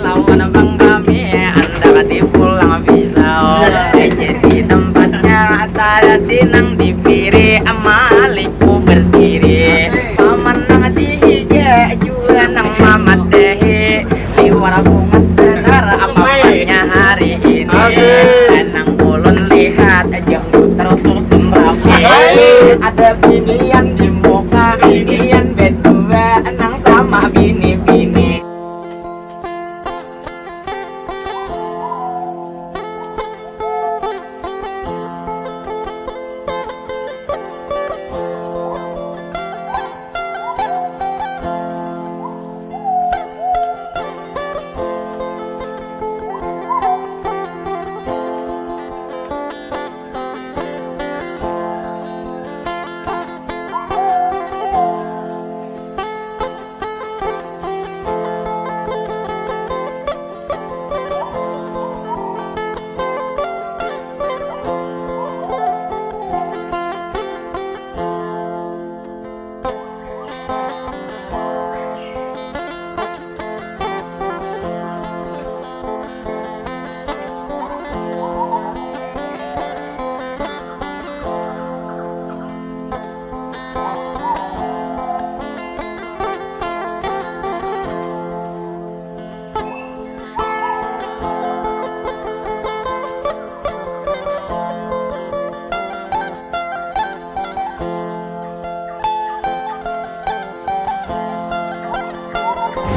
lawan abang kami anda di pulang pisau jadi tempatnya tadi nang dipiri amaliku berdiri paman nang dihiga juga nang mamat dehi liwar bungas benar apanya hari ini nang ulun lihat jenggot tersusun rapi ada binian di muka binian berdua nang sama bini-bini.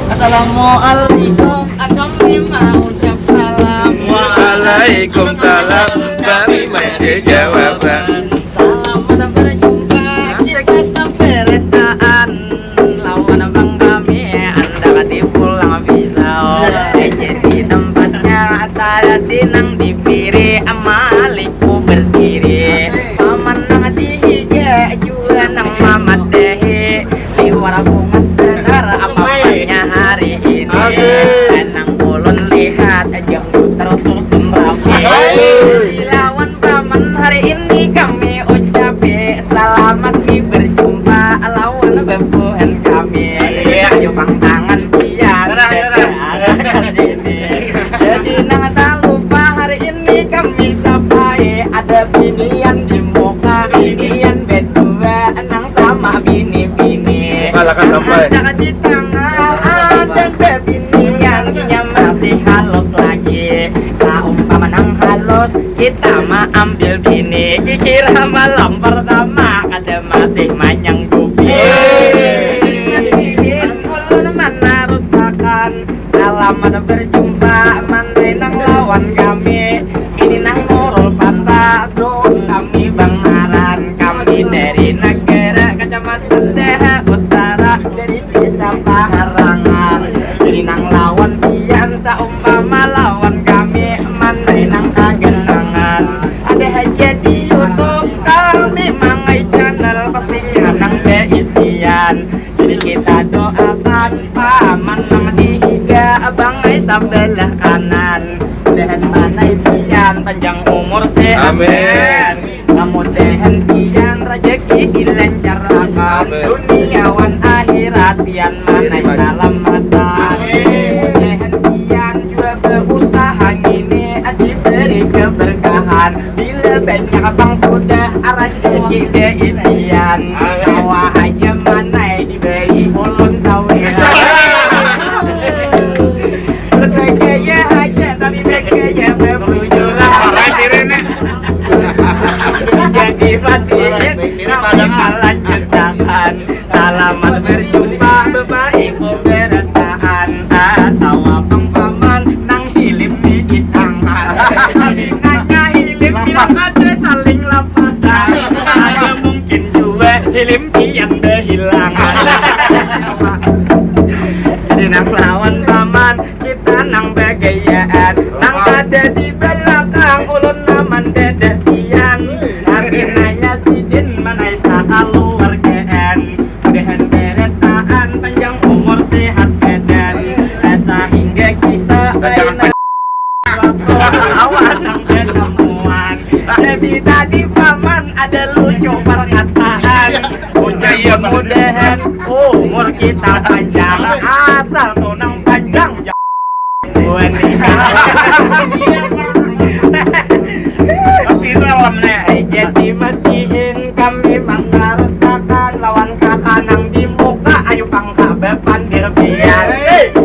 Assalamualaikum, kami mau ucap salam. Waalaikumsalam, kami mau jawaban. Selamat berjumpa, jika sampai retaan lawan abang kami, anda di pulang pisau jadi tempatnya tadi nang dipiri amaliku berdiri paman nang dihiga juga nang mamat dehi liwar bungas benar apanya hari ini nang ulun lihat jenggot tersusun rapi lawan paman hari ini kami ucapi selamat berjumpa lawan bebuhan kami ayo bang tangan biar kesini jadi nang tak lupa hari ini kami sapai ada binian di muka binian berdua nang sama bini-bini Malaka sampai ada di tangan ada binian nya masih halus lagi saumpama nang halus kita mah ambil bini kira malam pertama ada masih manyang dupi ulun mana rusakan selamat berjumpa mana nang lawan kami ini nang Nurul Pantagro kami Bangharan kami dari negara Kecamatan Deha Utara dari desa Paharangan ini nang lawan pian saumpama lawan kami mana nang kagenangan ada aja di YouTube kami mangai channel pastinya nang beisian jadi kita doakan paman nang dihiga bangai sebelah kanan mudahan manai pian panjang umur sehat Amin. mudahan pian rezeki dilancarkan duniawan akhirat pian manai salamatan mudahan pian juga berusaha gini diberi keberkahan bila banyak bang sudah rezeki diisian awah aja manai diberi ulun saweran bergaya aja tapi bergaya berbujuran jadi fadirin kami melanjutkan selamat berjumpa bebaik berataan atau abang paman nang hilim di tangan nanya hilim bila ada saling lapasan ada mungkin juga hilim yang kehilangan jadi nang lawan paman kita nang begayaan nang ada di belakang ulun naman dedek pian tapi nanya sidin manai keluargaan mudahan beretaan panjang umur sehat badan sehingga kita awan nang ketemuan jadi tadi paman ada lucu perkataan mudah-mudahan umur kita panjang asal tunang panjang tuan Tapi dalam nih. jadi matiin kami mana rusakan lawan kakak nang di muka ayo pangka bepan dirbian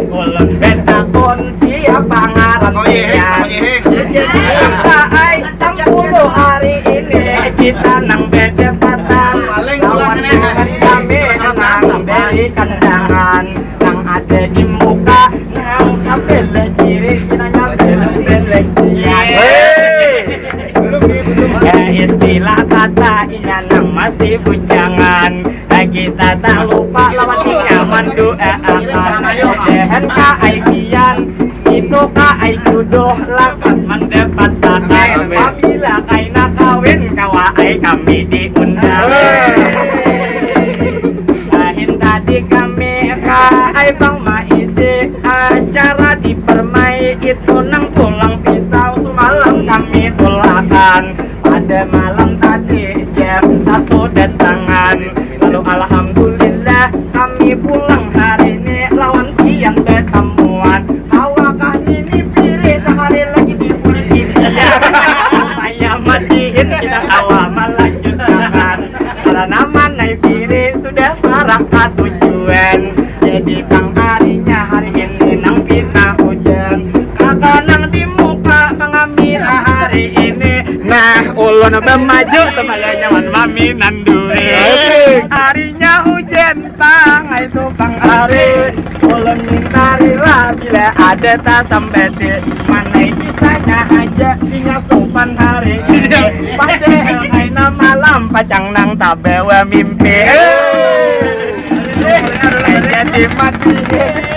ulun beta kon siapa ngaran ai 60 hari ini kita nang berdebatan lawan dengan kami nang beri kandangan nang ada di muka nang sampai kiri kita nyampe istilah kata iya nang masih bujangan kita tak lupa lawan nyaman doa akan dehen ka ai kian itu ka ai jodoh lakas mendapat kata apabila kaina kawin kawa ai kami diundang lain tadi kami ka ai bang maisi acara di permai itu nang pulang pisau semalam kami tulakan pada malam tadi jam 1 datangan lalu alhamdulillah kami pulang hari ini lawan pian betemuan kawakah ini pilih sekali lagi di kulit dia saya matihin kita kawa melanjutkan karena naik pilih sudah parah ke tujuan jadi bang harinya hari ini nang pinah hujan kakak nang di muka mengambil hari ini nah ulun maju supaya nyaman mami nanduri harinya hujan bang itu bang hari ulun minta rela bila ada tak sampai di mana kisahnya aja tinggal sopan hari ini padahal kaina malam pacang nang tabewa mimpi jadi mati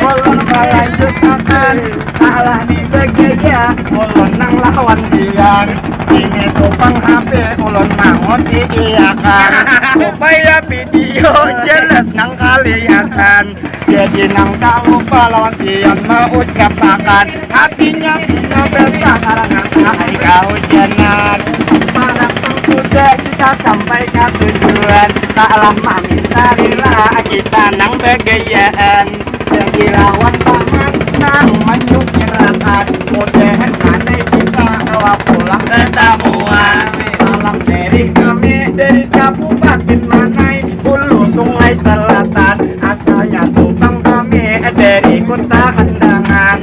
ulun melanjutkan kalah di begaya ulun nang lawan dian sini tupang HP ulun mangut diiakan supaya video jelas nang kelihatan jadi nang tak lupa lawan dian mengucapkan hatinya bisa besar karena hai kehujanan para sudah kita sampai ke tujuan tak lama minta rela kita nang begayaan jadi lawan paman nang maju kirakan mudahan mana kita bawa pulang ketamuan salam dari kami dari Kabupaten Manai Hulu Sungai Selatan asalnya tukang kami dari Kota Kandangan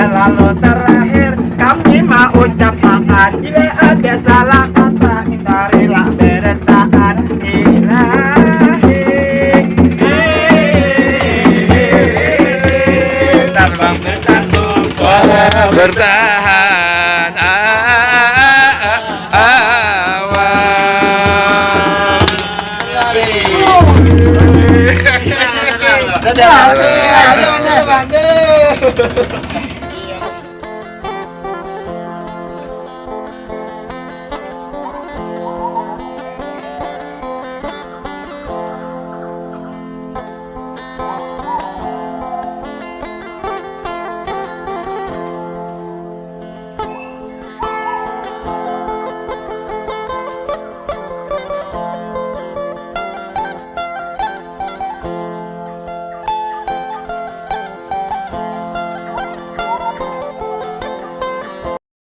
lalu terakhir kami mau ucapkan bila ada salah kata minta rela bertahan ilahi Terbang bersatu suara bertahan awan.